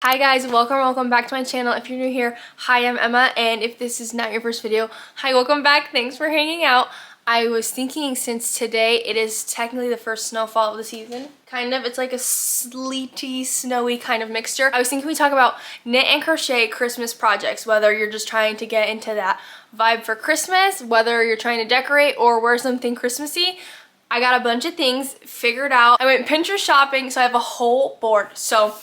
Hi guys, welcome back to my channel. If you're new here, hi, I'm Emma, and if this is not your first video, hi, welcome back. Thanks for hanging out. I was thinking, since today it is technically the first snowfall of the season, kind of, it's like a sleety, snowy kind of mixture. I was thinking we talk about knit and crochet Christmas projects, whether you're just trying to get into that vibe for Christmas, whether you're trying to decorate or wear something Christmassy. I got a bunch of things figured out. I went Pinterest shopping, so I have a whole board. So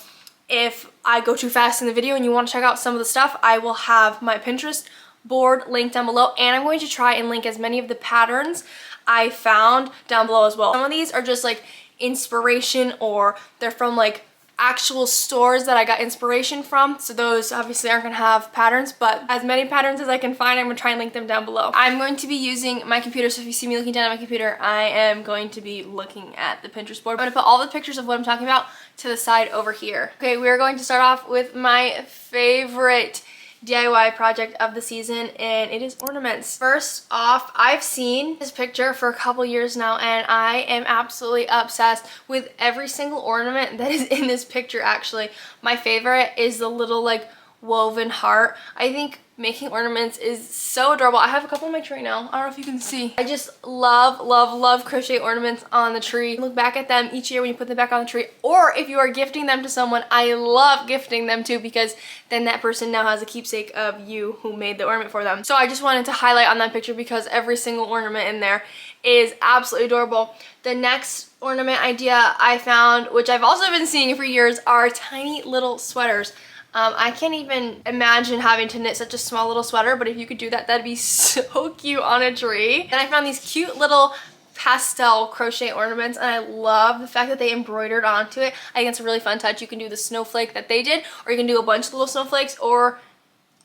if I go too fast in the video and you want to check out some of the stuff, I will have my Pinterest board linked down below, and I'm going to try and link as many of the patterns I found down below as well. Some of these are just like inspiration, or they're from like actual stores that I got inspiration from, so those obviously aren't gonna have patterns, but as many patterns as I can find, I'm gonna try and link them down below. I'm going to be using my computer, so if you see me looking down at my computer, I am going to be looking at the Pinterest board. I'm gonna put all the pictures of what I'm talking about to the side over here. Okay, we're going to start off with my favorite DIY project of the season, and it is ornaments. First off, I've seen this picture for a couple years now, and I am absolutely obsessed with every single ornament that is in this picture. Actually, my favorite is the little like woven heart. I think making ornaments is so adorable. I have a couple on my tree now. I don't know if you can see. I just love crochet ornaments on the tree. Look back at them each year when you put them back on the tree, or if you are gifting them to someone, I love gifting them too, because then that person now has a keepsake of you who made the ornament for them. So I just wanted to highlight on that picture because every single ornament in there is absolutely adorable. The next ornament idea I found, which I've also been seeing for years, are tiny little sweaters. I can't even imagine having to knit such a small little sweater, but if you could do that, that'd be so cute on a tree. Then I found these cute little pastel crochet ornaments, and I love the fact that they embroidered onto it. I think it's a really fun touch. You can do the snowflake that they did, or you can do a bunch of little snowflakes, or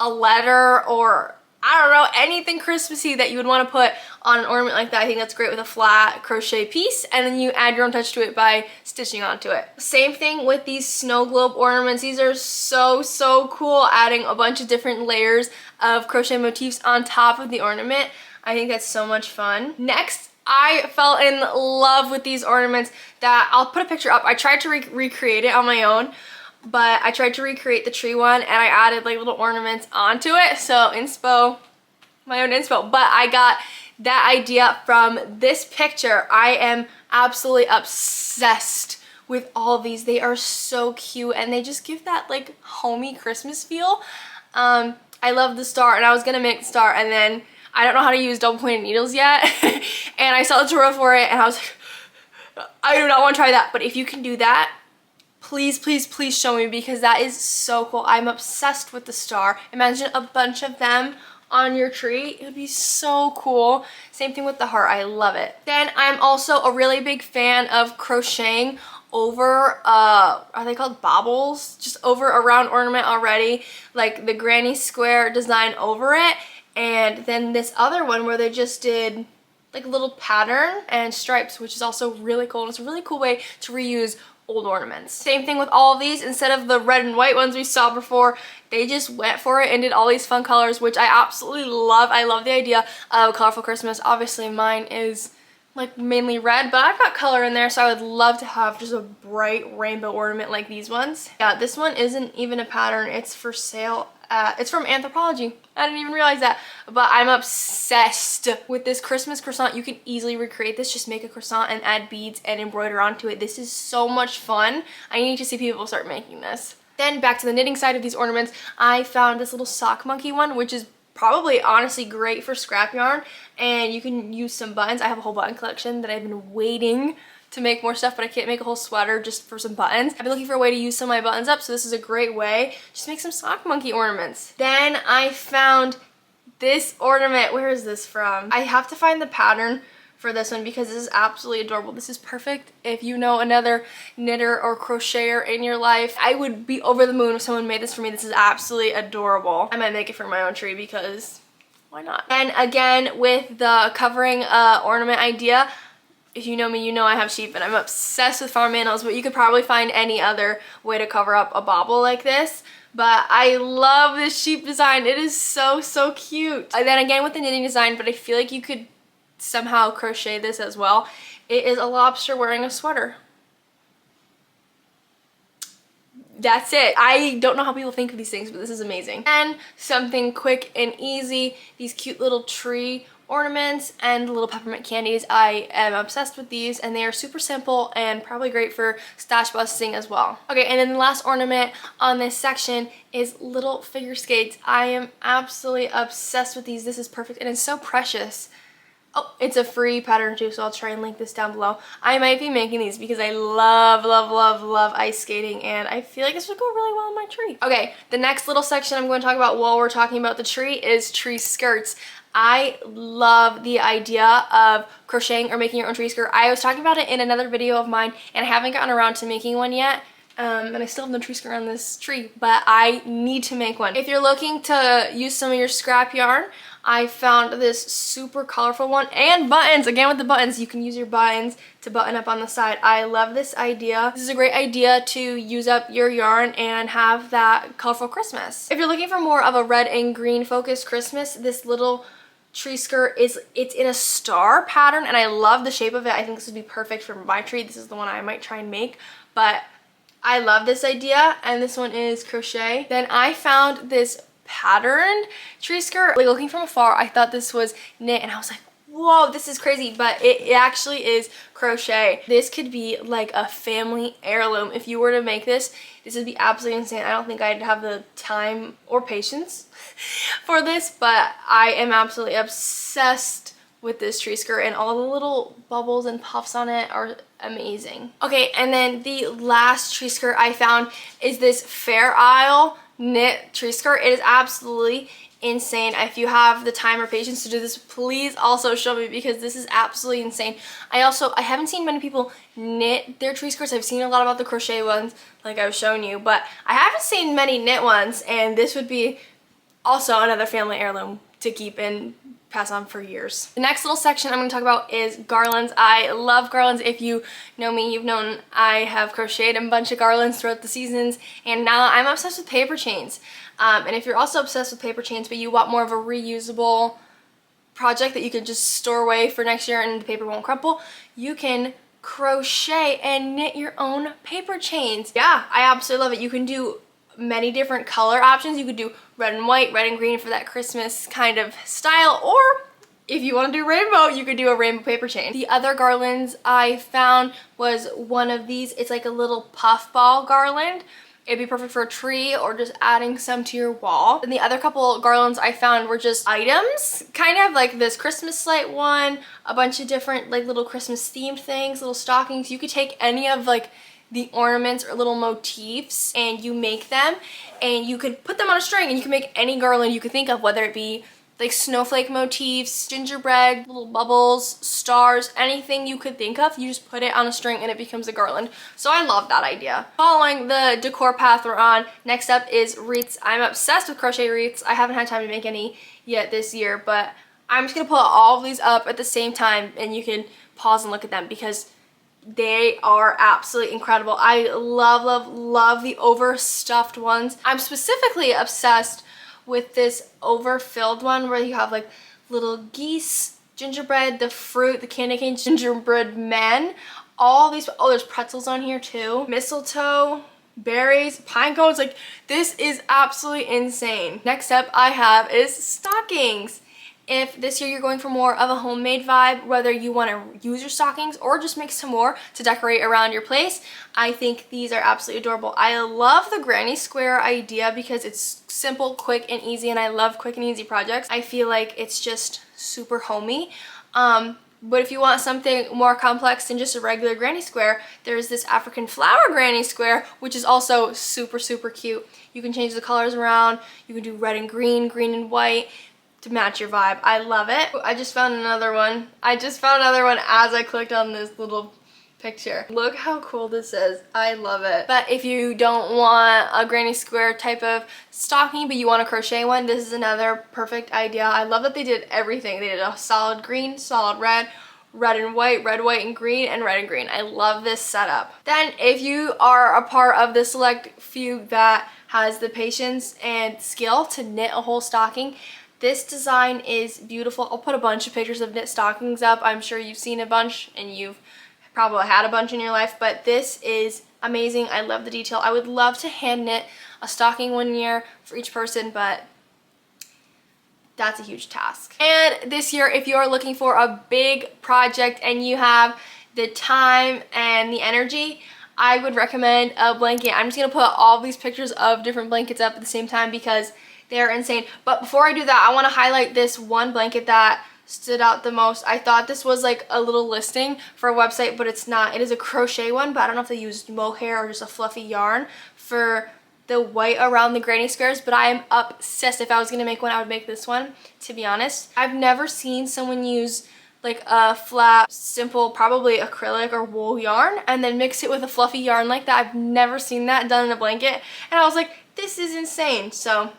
a letter, or I don't know, anything Christmassy that you would want to put on an ornament like that. I think that's great with a flat crochet piece, and then you add your own touch to it by stitching onto it. Same thing with these snow globe ornaments. These are so cool, adding a bunch of different layers of crochet motifs on top of the ornament. I think that's so much fun. Next, I fell in love with these ornaments that I'll put a picture up. I tried to recreate it on my own, but I tried to recreate the tree one, and I added like little ornaments onto it. So my own inspo, but I got that idea from this picture. I am absolutely obsessed with all of these. They are so cute, and they just give that like homey Christmas feel. I love the star, and I was gonna make the star, and then I don't know how to use double pointed needles yet, and I saw the tutorial for it, and I was like, I do not want to try that. But if you can do that, please show me, because that is so cool. I'm obsessed with the star. Imagine a bunch of them on your tree. It would be so cool. Same thing with the heart. I love it. Then I'm also a really big fan of crocheting over are they called baubles? Just over a round ornament already, like the granny square design over it, and then this other one where they just did like a little pattern and stripes, which is also really cool. And it's a really cool way to reuse old ornaments. Same thing with all of these. Instead of the red and white ones we saw before, they just went for it and did all these fun colors, which I absolutely love. I love the idea of a colorful Christmas. Obviously mine is like mainly red, but I've got color in there, so I would love to have just a bright rainbow ornament like these ones. Yeah, this one isn't even a pattern. It's for sale. It's from Anthropology. I didn't even realize that, but I'm obsessed with this Christmas croissant. You can easily recreate this. Just make a croissant and add beads and embroider onto it. This is so much fun. I need to see people start making this. Then back to the knitting side of these ornaments, I found this little sock monkey one, which is probably honestly great for scrap yarn, and you can use some buttons. I have a whole button collection that I've been waiting to make more stuff, but I can't make a whole sweater just for some buttons. I've been looking for a way to use some of my buttons up, so this is a great way. Just make some sock monkey ornaments. Then I found this ornament. Where is this from? I have to find the pattern for this one because this is absolutely adorable. This is perfect if you know another knitter or crocheter in your life. I would be over the moon if someone made this for me. This is absolutely adorable. I might make it for my own tree because why not? And again, with the covering ornament idea, if you know me, you know I have sheep, and I'm obsessed with farm animals, but you could probably find any other way to cover up a bauble like this. But I love this sheep design. It is so cute. And then again with the knitting design, but I feel like you could somehow crochet this as well. It is a lobster wearing a sweater. that's it. I don't know how people think of these things, but this is amazing. And something quick and easy, these cute little tree ornaments and little peppermint candies. I am obsessed with these, and they are super simple and probably great for stash busting as well. Okay, and then the last ornament on this section is little figure skates. I am absolutely obsessed with these. This is perfect, and it's so precious. Oh, it's a free pattern too, so I'll try and link this down below. I might be making these because I love, love, love, love ice skating, and I feel like this would go really well on my tree. Okay, the next little section I'm going to talk about while we're talking about the tree is tree skirts. I love the idea of crocheting or making your own tree skirt. I was talking about it in another video of mine, and I haven't gotten around to making one yet. And I still have no tree skirt on this tree, but I need to make one. If you're looking to use some of your scrap yarn, I found this super colorful one, and buttons. Again, with the buttons, you can use your buttons to button up on the side. I love this idea. This is a great idea to use up your yarn and have that colorful Christmas. If you're looking for more of a red and green focused Christmas, this little tree skirt it's in a star pattern, and I love the shape of it. I think this would be perfect for my tree. This is the one I might try and make, but I love this idea, and this one is crochet. Then I found this patterned tree skirt. Like, looking from afar, I thought this was knit, and I was like, whoa, this is crazy, but it actually is crochet. This could be like a family heirloom. If you were to make this would be absolutely insane. I don't think I'd have the time or patience for this, but I am absolutely obsessed with this tree skirt, and all the little bubbles and puffs on it are amazing. Okay, and then the last tree skirt I found is this Fair Isle knit tree skirt. It is absolutely insane. If you have the time or patience to do this, please also show me, because this is absolutely insane. I haven't seen many people knit their tree skirts. I've seen a lot about the crochet ones like I was showing you, but I haven't seen many knit ones, and this would be also another family heirloom to keep and pass on for years. The next little section I'm going to talk about is garlands. I love garlands. If you know me, you've known I have crocheted a bunch of garlands throughout the seasons, and now I'm obsessed with paper chains. And if you're also obsessed with paper chains, but you want more of a reusable project that you can just store away for next year and the paper won't crumple, you can crochet and knit your own paper chains. Yeah, I absolutely love it. You can do many different color options. You could do red and white, red and green for that Christmas kind of style, or if you want to do rainbow, you could do a rainbow paper chain. The other garlands I found was one of these. It's like a little puffball garland. It'd be perfect for a tree or just adding some to your wall. And the other couple garlands I found were just items, kind of like this Christmas light one, a bunch of different like little Christmas themed things, little stockings. You could take any of like the ornaments or little motifs and you make them, and you could put them on a string, and you can make any garland you could think of, whether it be like snowflake motifs, gingerbread, little bubbles, stars, anything you could think of. You just put it on a string and it becomes a garland. So I love that idea. Following the decor path we're on, next up is wreaths. I'm obsessed with crochet wreaths. I haven't had time to make any yet this year, but I'm just gonna put all of these up at the same time, and you can pause and look at them because they are absolutely incredible. I love, love, love the overstuffed ones. I'm specifically obsessed with this overfilled one where you have like little geese, gingerbread, the fruit, the candy cane, gingerbread men, all these. Oh, there's pretzels on here too, mistletoe, berries, pine cones. Like, this is absolutely insane. Next up I have is stockings. If this year you're going for more of a homemade vibe, whether you want to use your stockings or just make some more to decorate around your place, I think these are absolutely adorable. I love the granny square idea because it's simple, quick, and easy, and I love quick and easy projects. I feel like it's just super homey. But if you want something more complex than just a regular granny square, there's this African flower granny square, which is also super, super cute. You can change the colors around. You can do red and green, green and white, to match your vibe. I love it. I just found another one. as I clicked on this little picture. Look how cool this is. I love it. But if you don't want a granny square type of stocking, but you want a crochet one, this is another perfect idea. I love that they did everything. They did a solid green, solid red, red and white, red, white, and green, and red and green. I love this setup. Then if you are a part of the select few that has the patience and skill to knit a whole stocking, this design is beautiful. I'll put a bunch of pictures of knit stockings up. I'm sure you've seen a bunch and you've probably had a bunch in your life, but this is amazing. I love the detail. I would love to hand knit a stocking one year for each person, but that's a huge task. And this year, if you are looking for a big project and you have the time and the energy, I would recommend a blanket. I'm just gonna put all these pictures of different blankets up at the same time because they're insane. But before I do that, I wanna highlight this one blanket that stood out the most. I thought this was like a little listing for a website, but it's not. It is a crochet one, but I don't know if they used mohair or just a fluffy yarn for the white around the granny squares, but I am obsessed. If I was gonna make one, I would make this one, to be honest. I've never seen someone use like a flat, simple, probably acrylic or wool yarn, and then mix it with a fluffy yarn like that. I've never seen that done in a blanket, and I was like, this is insane. So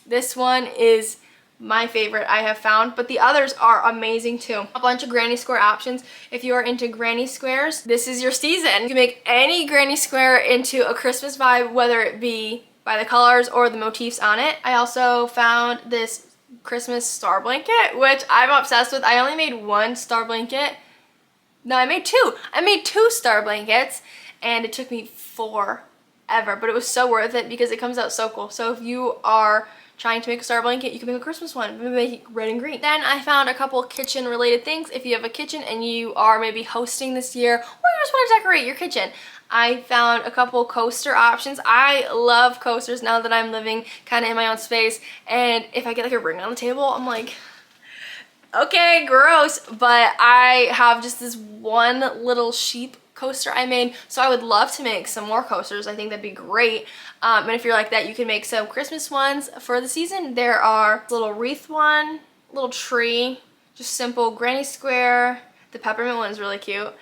this one is my favorite I have found, but the others are amazing too. A bunch of granny square options. If you are into granny squares, this is your season. You can make any granny square into a Christmas vibe, whether it be by the colors or the motifs on it. I also found this Christmas star blanket, which I'm obsessed with. I only made one star blanket. No, I made two. I made two star blankets, and it took me forever, but it was so worth it because it comes out so cool. So if you are trying to make a star blanket, you can make a Christmas one. Maybe make it red and green. Then I found a couple kitchen related things. If you have a kitchen and you are maybe hosting this year, or you just want to decorate your kitchen, I found a couple coaster options. I love coasters now that I'm living kind of in my own space, and if I get like a ring on the table, I'm like, okay, gross. But I have just this one little sheep coaster I made, so I would love to make some more coasters. I think that'd be great. And if you're like that, you can make some Christmas ones for the season. There are a little wreath one, little tree, just simple granny square. The peppermint one is really cute.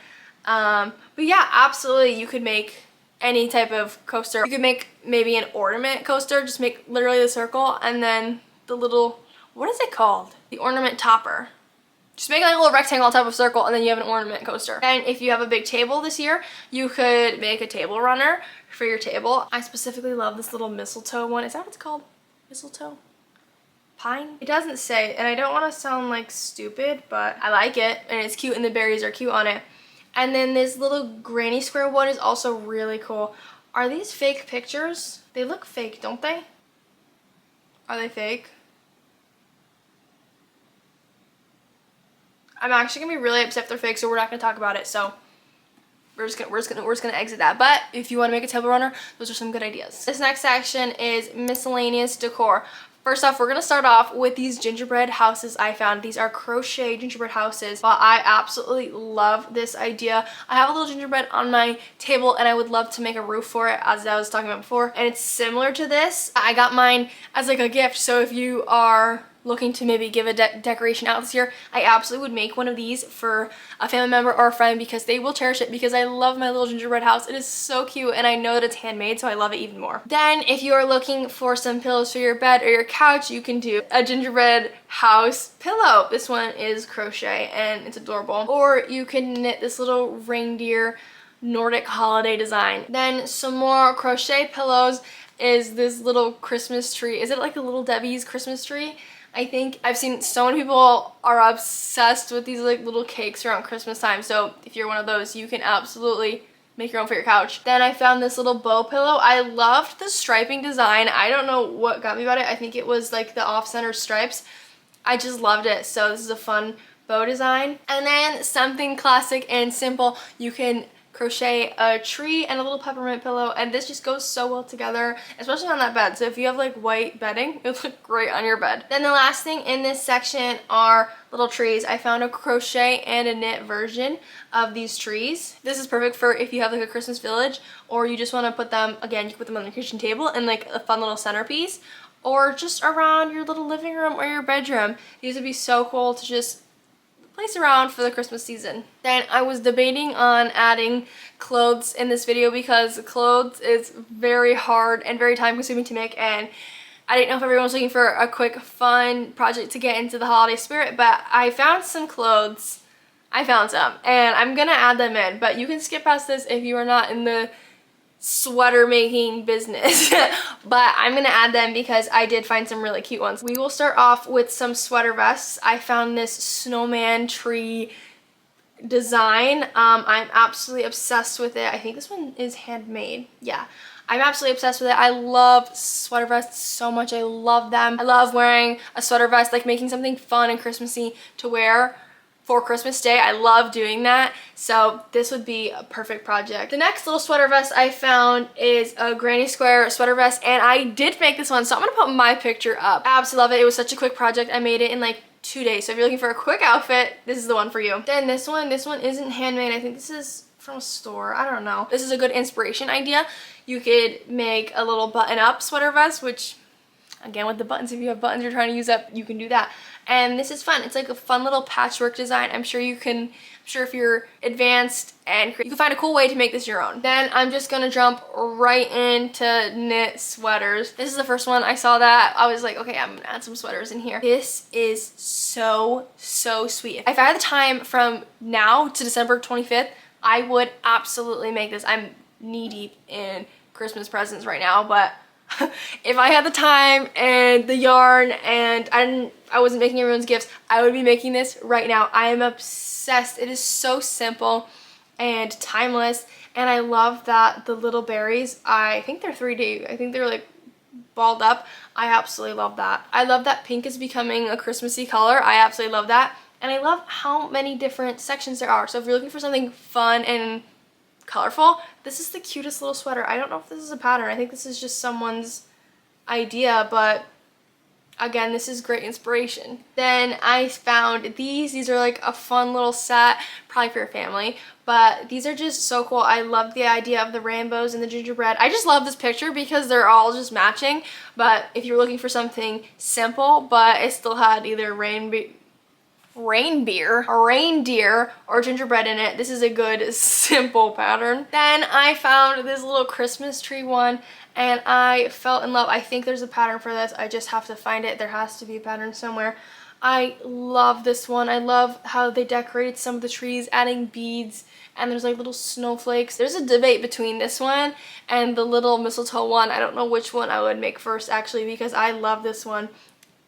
But yeah, absolutely, you could make any type of coaster. You could make maybe an ornament coaster, just make literally the circle and then the little, what is it called? The ornament topper. Just make like a little rectangle on top of a circle and then you have an ornament coaster. And if you have a big table this year, you could make a table runner for your table. I specifically love this little mistletoe one. Is that what it's called? Mistletoe? Pine? It doesn't say, and I don't want to sound like stupid, but I like it and it's cute and the berries are cute on it. And then this little granny square one is also really cool. Are these fake pictures? They look fake, don't they? Are they fake? I'm actually gonna be really upset if they're fake, so we're not gonna talk about it. So we're just gonna exit that. But if you want to make a table runner, those are some good ideas. This next section is miscellaneous decor. First off, we're gonna start off with these gingerbread houses I found. These are crochet gingerbread houses. But I absolutely love this idea. I have a little gingerbread on my table and I would love to make a roof for it, as I was talking about before. And it's similar to this. I got mine as like a gift, so if you are looking to maybe give a decoration out this year, I absolutely would make one of these for a family member or a friend because they will cherish it, because I love my little gingerbread house. It is so cute and I know that it's handmade, so I love it even more. Then if you are looking for some pillows for your bed or your couch, you can do a gingerbread house pillow. This one is crochet and it's adorable. Or you can knit this little reindeer Nordic holiday design. Then some more crochet pillows is this little Christmas tree. Is it like a Little Debbie's Christmas tree? I think I've seen so many people are obsessed with these like little cakes around Christmas time. So if you're one of those, you can absolutely make your own for your couch. Then I found this little bow pillow. I loved the striping design. I don't know what got me about it. I think it was like the off-center stripes. I just loved it. So this is a fun bow design. And then something classic and simple, you can crochet a tree and a little peppermint pillow, and this just goes so well together, especially on that bed. So if you have like white bedding, it would look great on your bed. Then the last thing in this section are little trees. I found a crochet and a knit version of these trees. This is perfect for if you have like a Christmas village, or you just want to put them, again, you can put them on your kitchen table and like a fun little centerpiece, or just around your little living room or your bedroom. These would be so cool to just place around for the Christmas season. Then I was debating on adding clothes in this video because clothes is very hard and very time consuming to make, and I didn't know if everyone was looking for a quick fun project to get into the holiday spirit, but I found some clothes. I found some and I'm gonna add them in, but you can skip past this if you are not in the sweater making business. But I'm gonna add them because I did find some really cute ones. We will start off with some sweater vests. I found this snowman tree design. I'm absolutely obsessed with it. I think this one is handmade. Yeah. I'm absolutely obsessed with it. I love sweater vests so much. I love them. I love wearing a sweater vest, like making something fun and Christmassy to wear for Christmas Day. I love doing that. So this would be a perfect project. The next little sweater vest I found is a granny square sweater vest, and I did make this one, so I'm gonna put my picture up. I absolutely love it. It was such a quick project. I made it in like 2 days. So if you're looking for a quick outfit, this is the one for you. Then this one isn't handmade. I think this is from a store. I don't know. This is a good inspiration idea. You could make a little button-up sweater vest, which again, with the buttons, if you have buttons you're trying to use up, you can do that. And this is fun. It's like a fun little patchwork design. I'm sure if you're advanced and you can find a cool way to make this your own. Then I'm just gonna jump right into knit sweaters. This is the first one. I saw that. I was like, okay, I'm gonna add some sweaters in here. This is so sweet. If I had the time from now to December 25th, I would absolutely make this. I'm knee deep in Christmas presents right now, but if I had the time and the yarn and I wasn't making everyone's gifts, I would be making this right now. I am obsessed. It is so simple and timeless, and I love that the little berries, I think they're 3D. I think they're like balled up. I absolutely love that. I love that pink is becoming a Christmassy color. I absolutely love that. And I love how many different sections there are. So if you're looking for something fun and colorful, this is the cutest little sweater. I don't know if this is a pattern. I think this is just someone's idea, but again, this is great inspiration. Then I found these are like a fun little set, probably for your family, but these are just so cool. I love the idea of the rainbows and the gingerbread. I just love this picture because they're all just matching, but if you're looking for something simple, but it still had either reindeer or gingerbread in it, this is a good simple pattern. Then I found this little Christmas tree one and I fell in love. I think there's a pattern for this. I just have to find it. There has to be a pattern somewhere. I love this one. I love how they decorated some of the trees, adding beads, and there's like little snowflakes. There's a debate between this one and the little mistletoe one. I don't know which one I would make first actually, because I love this one.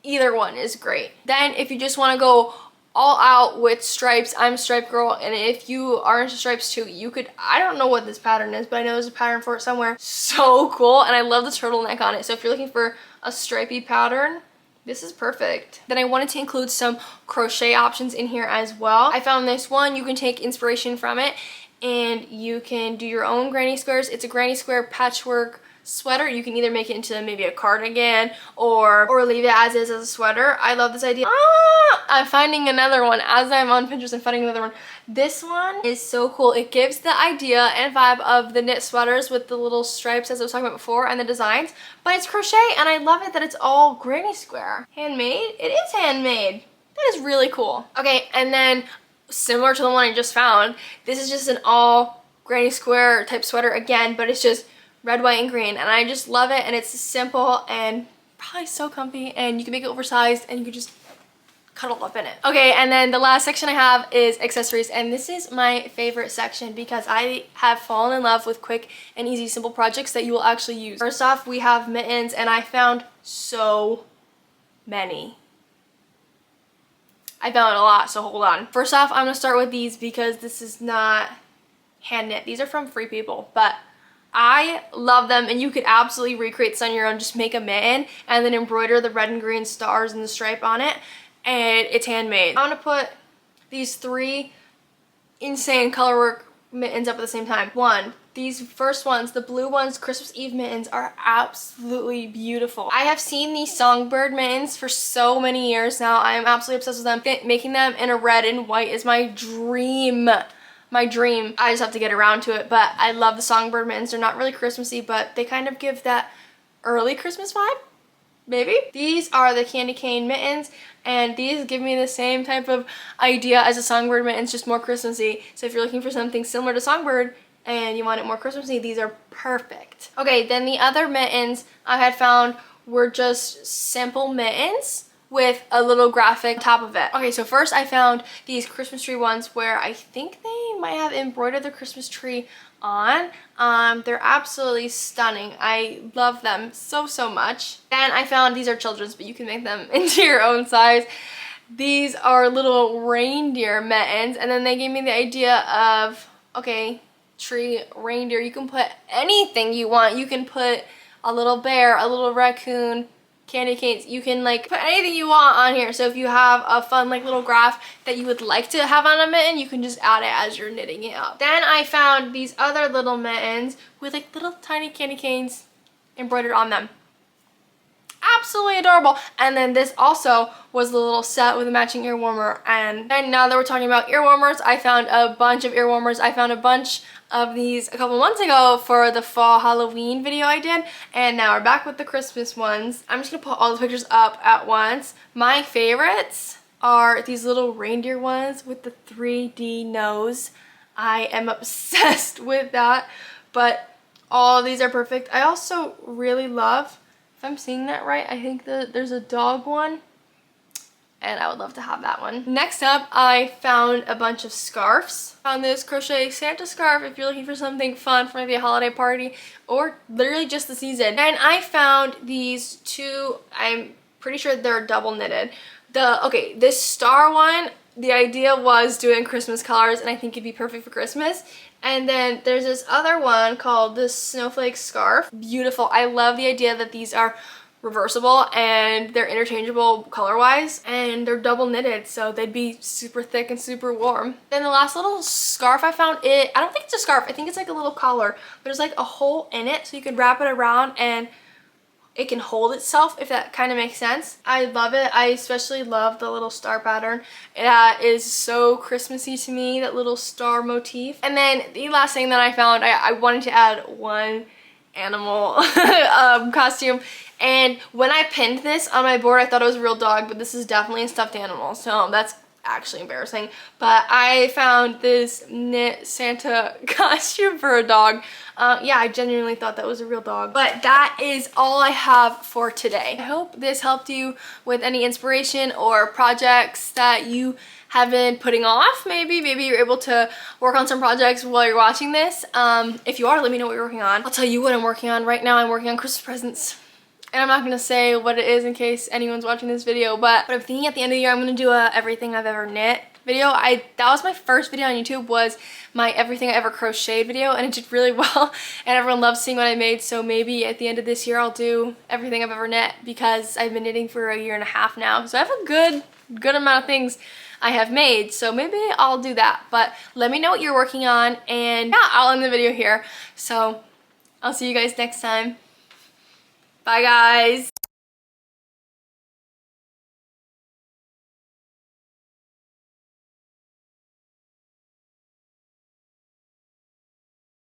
Either one is great. Then if you just want to go all out with stripes, I'm a stripe girl, and if you are into stripes too, you could, I don't know what this pattern is, but I know there's a pattern for it somewhere. So cool, and I love the turtleneck on it. So if you're looking for a stripey pattern, this is perfect. Then I wanted to include some crochet options in here as well. I found this one. You can take inspiration from it and you can do your own granny squares. It's a granny square patchwork sweater. You can either make it into maybe a cardigan or leave it as is as a sweater. I love this idea. I'm finding another one as I'm on Pinterest. I'm finding another one. This one is so cool. It gives the idea and vibe of the knit sweaters with the little stripes as I was talking about before and the designs, but it's crochet, and I love it that it's all granny square. Handmade? It is handmade. That is really cool. Okay, and then similar to the one I just found, this is just an all granny square type sweater again, but it's just red, white, and green, and I just love it, and it's simple and probably so comfy, and you can make it oversized and you can just cuddle up in it. Okay, and then the last section I have is accessories, and this is my favorite section because I have fallen in love with quick and easy simple projects that you will actually use. First off, we have mittens, and I found so many. I found a lot, so hold on. First off, I'm gonna start with these because this is not hand knit. These are from Free People, but I love them, and you could absolutely recreate this on your own. Just make a mitten and then embroider the red and green stars and the stripe on it, and it's handmade. I'm gonna put these 3 insane colorwork mittens up at the same time. These first ones, the blue ones, Christmas Eve mittens, are absolutely beautiful. I have seen these songbird mittens for so many years now. I am absolutely obsessed with them. Making them in a red and white is my dream. I just have to get around to it, but I love the songbird mittens. They're not really Christmassy, but they kind of give that early Christmas vibe, maybe. These are the candy cane mittens, and these give me the same type of idea as the songbird mittens, just more Christmassy. So if you're looking for something similar to songbird and you want it more Christmassy, these are perfect. Okay, then the other mittens I had found were just simple mittens with a little graphic on top of it. Okay, so first I found these Christmas tree ones where I think they might have embroidered the Christmas tree on. They're absolutely stunning. I love them so much. Then I found these are children's, but you can make them into your own size. these are little reindeer mittens, and then they gave me the idea of, okay, tree, reindeer, you can put anything you want. You can put a little bear, a little raccoon, candy canes. You can like put anything you want on here. So if you have a fun like little graph that you would like to have on a mitten, you can just add it as you're knitting it up. Then I found these other little mittens with like little tiny candy canes embroidered on them. Absolutely adorable. And then this also was the little set with a matching ear warmer. And now that we're talking about ear warmers, I found a bunch of ear warmers. I found a bunch of these a couple months ago for the fall Halloween video I did, and now we're back with the Christmas ones. I'm just gonna put all the pictures up at once. My favorites are these little reindeer ones with the 3D nose. I am obsessed with that, but all of these are perfect. I also really love, if I'm seeing that right, I think that there's a dog one, and I would love to have that one. Next up, I found a bunch of scarves. Found this crochet Santa scarf if you're looking for something fun for maybe a holiday party or literally just the season. And I found these two, I'm pretty sure they're double knitted. Okay, this star one, the idea was doing Christmas colors, and I think it'd be perfect for Christmas. And then there's this other one called the snowflake scarf. Beautiful. I love the idea that these are reversible and they're interchangeable color wise, and they're double knitted, so they'd be super thick and super warm. Then the last little scarf I found, I don't think it's a scarf, I think it's like a little collar, but there's like a hole in it so you can wrap it around and it can hold itself, if that kind of makes sense. I love it. I especially love the little star pattern. It is so Christmassy to me, that little star motif. And then the last thing that I found, I wanted to add one animal costume, and when I pinned this on my board I thought it was a real dog, but this is definitely a stuffed animal, so that's actually embarrassing. But I found this knit Santa costume for a dog. Yeah, I genuinely thought that was a real dog. But that is all I have for today. I hope this helped you with any inspiration or projects that you have been putting off. Maybe you're able to work on some projects while you're watching this. If you are, let me know what you're working on. I'll tell you what I'm working on. Right now I'm working on Christmas presents. And I'm not going to say what it is in case anyone's watching this video, but I'm thinking at the end of the year I'm going to do a everything I've ever knit video. That was my first video on YouTube, was my everything I ever crocheted video, and it did really well and everyone loves seeing what I made. So maybe at the end of this year I'll do everything I've ever knit, because I've been knitting for a year and a half now, so I have a good amount of things I have made, so maybe I'll do that. But let me know what you're working on, and yeah, I'll end the video here. So I'll see you guys next time. Bye guys.